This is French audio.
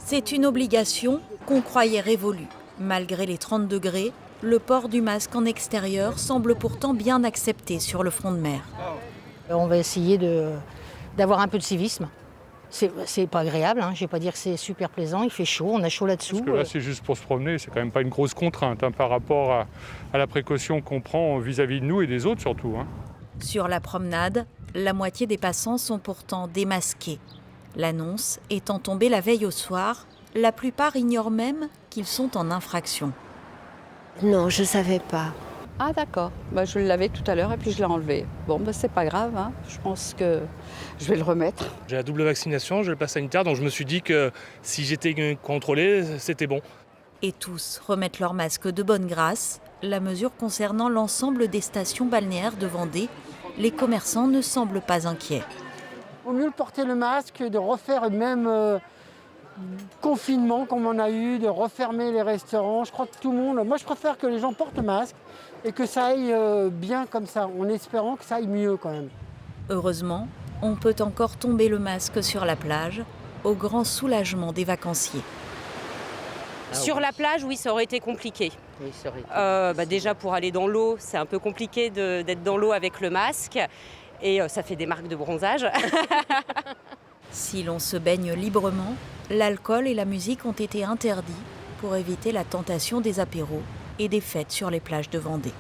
C'est une obligation qu'on croyait révolue. Malgré les 30 degrés, le port du masque en extérieur semble pourtant bien accepté sur le front de mer. On va essayer d'avoir un peu de civisme. C'est pas agréable, je ne vais pas dire que c'est super plaisant, il fait chaud, on a chaud là-dessous. Parce que là, c'est juste pour se promener, c'est quand même pas une grosse contrainte par rapport à la précaution qu'on prend vis-à-vis de nous et des autres surtout. Sur la promenade, la moitié des passants sont pourtant démasqués. L'annonce étant tombée la veille au soir, la plupart ignorent même qu'ils sont en infraction. Non, je ne savais pas. Ah d'accord, je l'avais tout à l'heure et puis je l'ai enlevé. Bon, c'est pas grave, je pense que je vais le remettre. J'ai la double vaccination, j'ai le pass sanitaire, donc je me suis dit que si j'étais contrôlé, c'était bon. Et tous remettent leur masque de bonne grâce. La mesure concernant l'ensemble des stations balnéaires de Vendée, les commerçants ne semblent pas inquiets. Il vaut mieux porter le masque, de refaire le même confinement comme on a eu, de refermer les restaurants. Je crois que tout le monde... Moi, je préfère que les gens portent le masque et que ça aille bien comme ça, en espérant que ça aille mieux quand même. Heureusement, on peut encore tomber le masque sur la plage, au grand soulagement des vacanciers. Sur la plage, oui, ça aurait été compliqué. Oui, ça aurait été Déjà, pour aller dans l'eau, c'est un peu compliqué d'être dans l'eau avec le masque. Et ça fait des marques de bronzage. Si l'on se baigne librement, l'alcool et la musique ont été interdits pour éviter la tentation des apéros et des fêtes sur les plages de Vendée.